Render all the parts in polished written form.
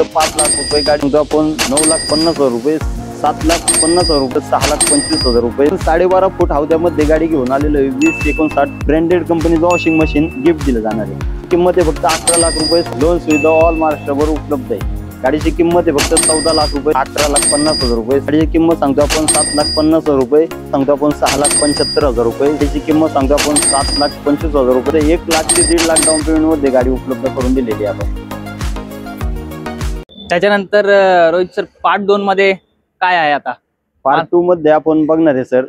फक्त 5 लाख रुपये गाडी म्हणतो आपण 9,50,000 रुपये, 7,50,000 रुपये, 6,25,000 रुपये 12.5 फूट हौद्यामध्ये गाडी घेऊन आलेलो आहे. 2059 ब्रँडेड कंपनीचं वॉशिंग मशीन गिफ्ट दिलं जाणार आहे. किंमत आहे फक्त 11 लाख रुपये. लोन सुविधा ऑल महाराष्ट्रभर उपलब्ध आहे. गाडीची किंमत आहे फक्त 14 लाख रुपये, 18,50,000 रुपये. गाडीची किंमत सांगतो आपण 7,50,000 रुपये, सांगतो आपण 6,75,000 रुपये. त्याची किंमत सांगतो आपण 7,25,000 रुपये. 1 लाख ते 1.5 लाख डाऊन पेमेंट मध्ये गाडी उपलब्ध करून दिलेली आहे आपण. त्याच्यानंतर रोहित सर पार्ट 2 मध्ये काय आहे आता? पार्ट 2 मध्ये आपण बघणार आहे सर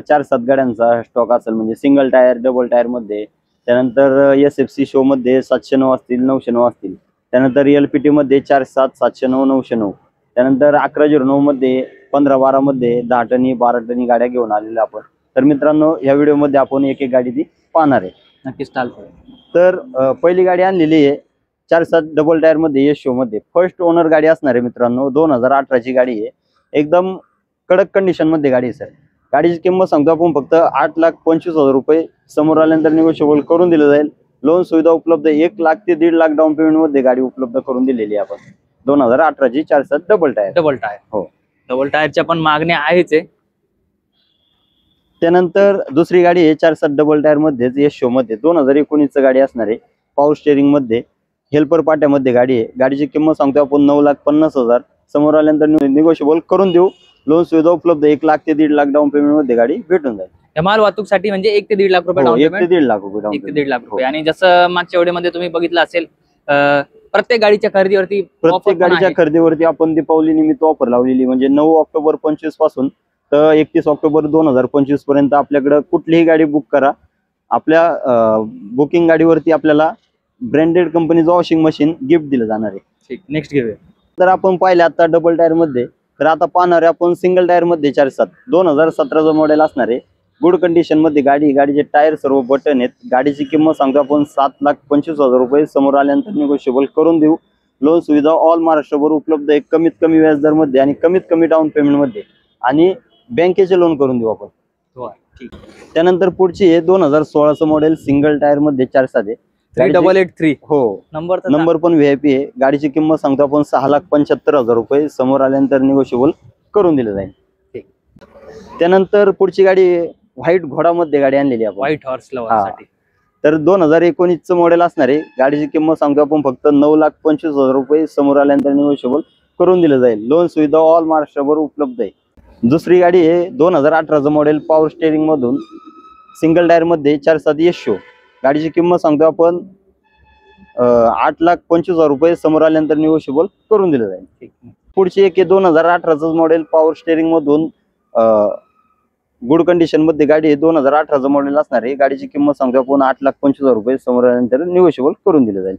4-7 गाड्यांचा स्टॉक असेल, म्हणजे सिंगल टायर, डबल टायर मध्ये. त्यानंतर SFC शो मध्ये 709 असतील, 909 असतील. त्यानंतर LPT मध्ये 4-7, 709, 909. त्यानंतर 1109 मध्ये, 15-12 मध्ये 10 टनी 12 टनी गाड्या घेऊन आलेल्या आपण. तर मित्रांनो, या व्हिडिओ मध्ये आपण एक एक गाडी ती पाहणार आहे. नक्कीच चालतंय. तर पहिली गाडी आणलेली आहे 4-7 डबल टायर मध्ये, शो मध्ये. फर्स्ट ओनर गाडी असणार आहे मित्रांनो. 2018 ची गाडी आहे. एकदम कडक कंडिशन मध्ये गाडी आहे सर. गाडीची किंमत सांगतो आपण फक्त 8,25,000 रुपये. समोर आल्यानंतर निगोशिएबल करून दिलं जाईल. लोन सुविधा उपलब्ध आहे. 1 लाख ते 1.5 लाख डाऊन पेमेंट मध्ये गाडी उपलब्ध करून दिलेली आहे आपण. 2018 ची 4-7 डबल टायर. डबल टायर, हो. डबल टायरच्या पण मागण्या आहेच आहे. त्यानंतर दुसरी गाडी आहे 4-7 डबल टायर मध्ये, शो मध्ये. 2019 गाडी असणार आहे. पॉवर स्टेअरिंग मध्ये, हेल्पर पाट्यामध्ये गाडी आहे. गाडीची किंमत सांगतो आपण 9,50,000. समोर आल्यानंतर निगोशिएबल करून देऊ. लोन सुविधा उपलब्ध 1 लाख ते 1.5 लाख डाऊन पेमेंट मध्ये गाडी भेटून जाईल. माल वाहतूकसाठी म्हणजे 1 ते 1.5 लाख रुपये डाऊन 1 पेमेंट. ते 1.5 लाख रुपये डाऊन 1 ते 1.5 लाख रुपये. आणि जसं मागच्या व्हिडिओमध्ये तुम्ही बघितलं असेल, प्रत्येक गाडीच्या खरेदीवरती, प्रत्येक गाडीच्या खरेदीवरती आपण दीपावली निमित्त ऑफर लावलेली. म्हणजे 9 ऑक्टोबर 25 पासून तर 31 ऑक्टोबर 2025 पर्यंत आपल्याकडे कुठलीही गाडी बुक करा. आपल्या बुकिंग गाडीवरती आपल्याला ब्रँडेड कंपनीचं वॉशिंग मशीन गिफ्ट दिलं जाणार आहे. ठीक, नेक्स्ट घेऊया. तर आपण पाहिलं आता डबल टायर मध्ये. तर आता पाहणार आहे आपण सिंगल टायर मध्ये 4-7 2017 मॉडेल असणार आहे. गुड कंडिशन मध्ये गाडी. गाडीचे टायर सर्व बटन आहेत. गाडीची किंमत सांगतो आपण 7,25,000 रुपये. समोर आल्यानंतर निगोशिएबल करून देऊ. लोन सुविधा ऑल महाराष्ट्रभर उपलब्ध आहे. कमीत कमी व्याजदर मध्ये आणि कमीत कमी डाऊन पेमेंट मध्ये, आणि बँकेचे लोन करून देऊ आपण. ठीक. त्यानंतर पुढची आहे 2016 मॉडेल सिंगल टायर मध्ये 4-7 आहे. 3883. हो, नंबर पण VIP आहे. गाडीची किंमत सांगतो आपण 6,75,000 रुपये. समोर आल्यानंतर निगोशिएबल करून दिलं जाईल. त्यानंतर पुढची गाडी व्हाईट घोडामध्ये गाडी आणलेली आहे. व्हाईट हॉर्स लव्हरसाठी. तर 2019 मॉडेल असणार आहे. गाडीची किंमत सांगतो आपण फक्त 9,25,000 रुपये. समोर आल्यानंतर निगोशिएबल करून दिलं जाईल. लोन सुविधा ऑल महाराष्ट्रभर उपलब्ध आहे. दुसरी गाडी आहे 2018 मॉडेल पॉवर स्टेअरिंग मधून सिंगल टायर मध्ये 4-7 शो. गाडीची किंमत सांगतो आपण 8,25,000 रुपये. समोर आल्यानंतर निगोशिएबल करून दिलं जाईल. पुढची एक 2018 मॉडेल पॉवर स्टेअरिंग मधून गुड कंडिशन मध्ये गाडी आहे. 2018 मॉडेल असणार आहे. गाडीची किंमत सांगतो आपण 8,25,000 रुपये. समोर आल्यानंतर निगोशिएबल करून दिलं जाईल.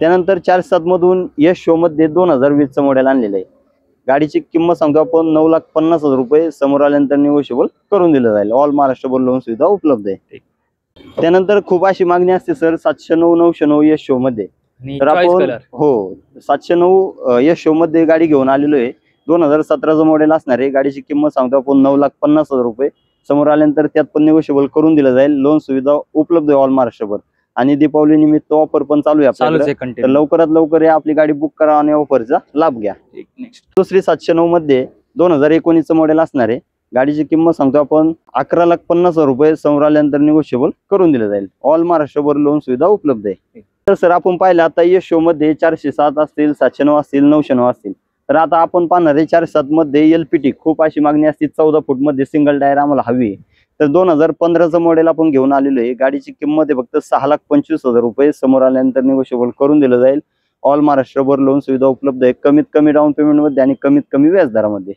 त्यानंतर 4-7 मधून शो मध्ये 2020 मॉडेल आणलेलं आहे. गाडीची किंमत सांगतो आपण 9,50,000 रुपये. समोर आल्यानंतर निगोशिएबल करून दिलं जाईल. ऑल महाराष्ट्रभर लोन सुविधा उपलब्ध आहे. त्यानंतर खूप अशी मागणी असते सर 709, 909 शो मध्ये. तर आपण 709 शो मध्ये गाडी घेऊन आलेलो आहे. 2017 मॉडेल असणार आहे. गाडीची किंमत सांगतो आपण 9,50,000 रुपये. समोर आल्यानंतर त्यात पण निगोशिएबल करून दिलं जाईल. लोन सुविधा उपलब्ध आहे ऑल महाराष्ट्रभर. आणि दीपावली निमित्त ऑफर पण चालू आहे आपल्याकडे. तर लवकरात लवकर आपली गाडी बुक करा आणि ऑफरचा लाभ घ्या. दुसरी 709 मध्ये 2019 मॉडेल असणार आहे. गाडीची किंमत सांगतो आपण 11,50,000 रुपये. समोर आल्यानंतर निगोशिएबल करून दिलं जाईल. ऑल महाराष्ट्रभर लोन सुविधा उपलब्ध आहे. तर सर आपण पाहिलं आता शो मध्ये 407 असतील, 709 असतील, 909 असतील. तर आता आपण पाहणार आहे 4-7 मध्ये LPT. खूप अशी मागणी असते 14 फूट मध्ये सिंगल टायर आम्हाला हवी. तर 2015 मॉडेल आपण घेऊन आलेलो आहे. गाडीची किंमत आहे फक्त 6,25,000 रुपये. समोर आल्यानंतर निगोशिएबल करून दिलं जाईल. ऑल महाराष्ट्रभर लोन सुविधा उपलब्ध आहे. कमीत कमी डाऊन पेमेंट मध्ये आणि कमीत कमी व्याजदरामध्ये.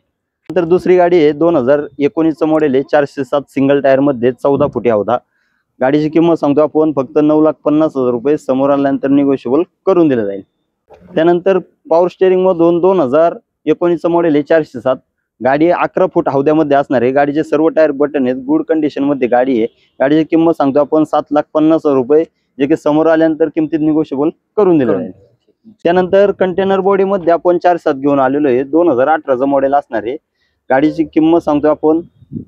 नंतर दुसरी गाडी आहे 2019 मॉडेल आहे. 407 सिंगल टायर मध्ये 14 फुटी हौदा. गाडीची किंमत सांगतो आपण फक्त 9,50,000 रुपये. समोर आल्यानंतर निगोशिएबल करून दिलं जाईल. त्यानंतर पॉवर स्टेअरिंग मधून 2019 मॉडेल आहे 407. गाडी 11 फूट हौद्यामध्ये असणार आहे. गाडीचे सर्व टायर बटन आहेत. गुड कंडिशन मध्ये गाडी आहे. गाडीची किंमत सांगतो आपण 7,50,000 रुपये, जे की समोर आल्यानंतर किमतीत निगोशिएबल करून दिलं जाईल. त्यानंतर कंटेनर बॉडी मध्ये आपण 4-7 घेऊन आलेलो आहे. 2018 मॉडेल असणार आहे. गाडीची किंमत सांगतो आपण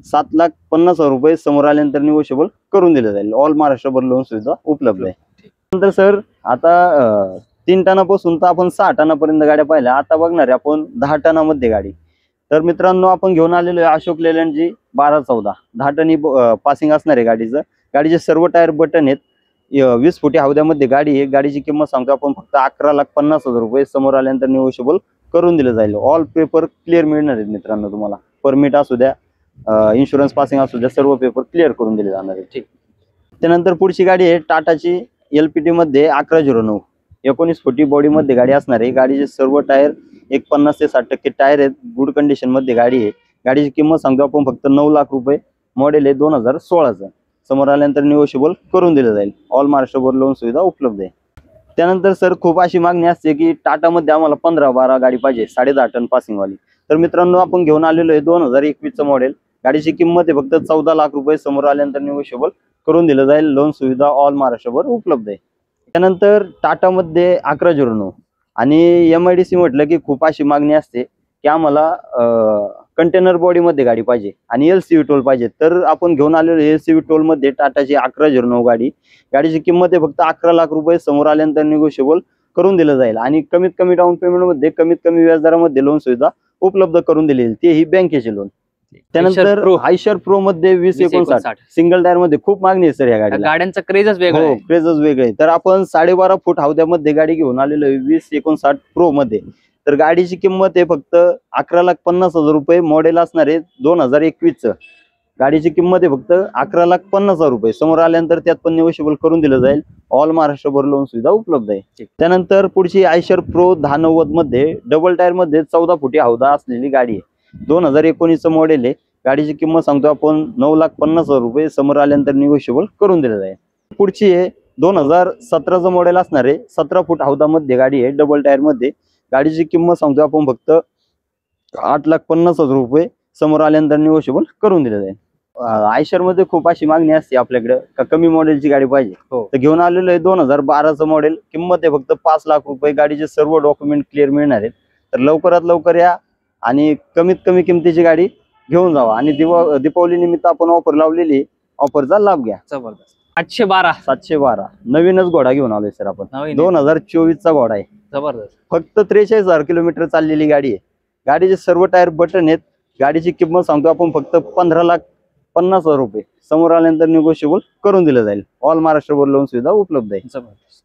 7,50,000 रुपये. समोर आल्यानंतर निगोशिएबल करून दिलं जाईल. ऑल महाराष्ट्रभर लोन सुविधा उपलब्ध आहे. नंतर सर आता 3 टनापासून तर आपण 6 टनापर्यंत गाड्या पाहिल्या. आता बघणार आहे आपण 10 टनामध्ये गाडी. तर मित्रांनो आपण घेऊन आलेलो आहे अशोक लेलँड जी 1214 10 टनी पासिंग असणार आहे गाडीचं. गाडीचे सर्व टायर बटन आहेत. 20 फुटी हौद्यामध्ये गाडी आहे. गाडीची किंमत सांगतो आपण फक्त 11,50,000 रुपये. समोर आल्यानंतर निगोशिएबल करून दिलं जाईल. ऑल पेपर क्लिअर मिळणार आहेत मित्रांनो तुम्हाला. परमिट असू द्या, इन्शुरन्स पासिंग असू द्या, सर्व पेपर क्लिअर करून दिले जाणार आहे. ठीक. त्यानंतर पुढची गाडी आहे टाटाची LPT मध्ये 1109 19 फुटी बॉडी मध्ये गाडी असणार आहे. गाडीचे सर्व टायर 50 ते 60% टायर आहेत. गुड कंडिशन मध्ये गाडी आहे. गाडीची किंमत सांगतो आपण फक्त 9 लाख रुपये. मॉडेल आहे 2016चं. समोर आल्यानंतर निगोशिएबल करून दिलं जाईल. ऑल महाराष्ट्रभर लोन सुविधा उपलब्ध आहे. त्यानंतर सर खूप अशी मागणी असते की टाटामध्ये आम्हाला 15-12 गाडी पाहिजे 10.5 टन पासिंग वाली. तर मित्रांनो आपण घेऊन आलेलो आहे 2021चं मॉडेल. गाडीची किंमत आहे फक्त 14 लाख रुपये. समोर आल्यानंतर निगोशिएबल करून दिलं जाईल. लोन सुविधा ऑल महाराष्ट्रभर उपलब्ध आहे. त्यानंतर टाटामध्ये 1109 आणि MIDC म्हटलं की खूप अशी मागणी असते की आम्हाला कंटेनर बॉडी मध्ये गाडी पाहिजे आणि LCV टोल पाहिजे. तर आपण घेऊन आलेलो LCV टोल मध्ये टाटाची 1109 गाडी. गाडीची किंमत आहे फक्त 11 लाख रुपये. समोर आल्यानंतर निगोशिएबल करून दिलं जाईल आणि कमीत कमी डाऊन पेमेंट मध्ये कमीत कमी व्याजदरामध्ये लोन सुविधा उपलब्ध करून दिली जाईल. ते ही बँकेचे लोन. त्यानंतर आयशर प्रो मध्ये 2059 सिंगल टायर मध्ये खूप मागणी आहे सर या गाडीला. गाड्यांचा क्रेजच वेगळा आहे. क्रेजच वेगळे आहे. तर आपण 12.5 फूट हौद्यामध्ये गाडी घेऊन आलेलो आहे 2059 प्रो मध्ये. तर गाडीची किंमत आहे फक्त 11,50,000 रुपये. मॉडेल असणार आहे 2021चं. गाडीची किंमत आहे फक्त 11,50,000 रुपये. समोर आल्यानंतर त्यात पण निगोशिएबल करून दिलं जाईल. ऑल महाराष्ट्रभर लोन सुविधा उपलब्ध आहे. त्यानंतर पुढची आयशर प्रो 1090 मध्ये डबल टायर मध्ये 14 फुटी हौदा असलेली गाडी आहे. 2019चं मॉडेल आहे. गाडीची किंमत सांगतो आपण 9,50,000 रुपये. समोर आल्यानंतर निगोशिएबल करून दिलं जाईल. पुढची आहे 2017चं मॉडेल असणार आहे. 17 फूट हौदामध्ये गाडी आहे डबल टायर मध्ये. गाडीची किंमत सांगतो आपण फक्त 8,50,000 रुपये. समोर आल्यानंतर निगोशिएबल करून दिलं जाईल. आयशर मध्ये खूप अशी मागणी असते आपल्याकडे का कमी मॉडेलची गाडी पाहिजे. तर घेऊन आलेलो आहे 2012चं मॉडेल. किंमत आहे फक्त 5 लाख रुपये. गाडीचे सर्व डॉक्युमेंट क्लिअर मिळणार आहेत. तर लवकरात लवकर या आणि कमीत कमी किमतीची गाडी घेऊन जावा. आणि दीपावली निमित्त आपण ऑफर लावलेली. ऑफरचा लाभ घ्या. जबरदस्त. 712 नवीनच घोडा घेऊन आलोय सर आपण. 2024चा घोडा आहे. जबरदस्त. फक्त 43,000 किलोमीटर चाललेली गाडी आहे. गाडीचे सर्व टायर बटन आहेत. गाडीची किंमत सांगतो आपण फक्त 15,50,000 रुपये. समोर आल्यानंतर निगोशिएबल करून दिलं जाईल. ऑल महाराष्ट्रभर लोन सुविधा उपलब्ध आहे. जबरदस्त.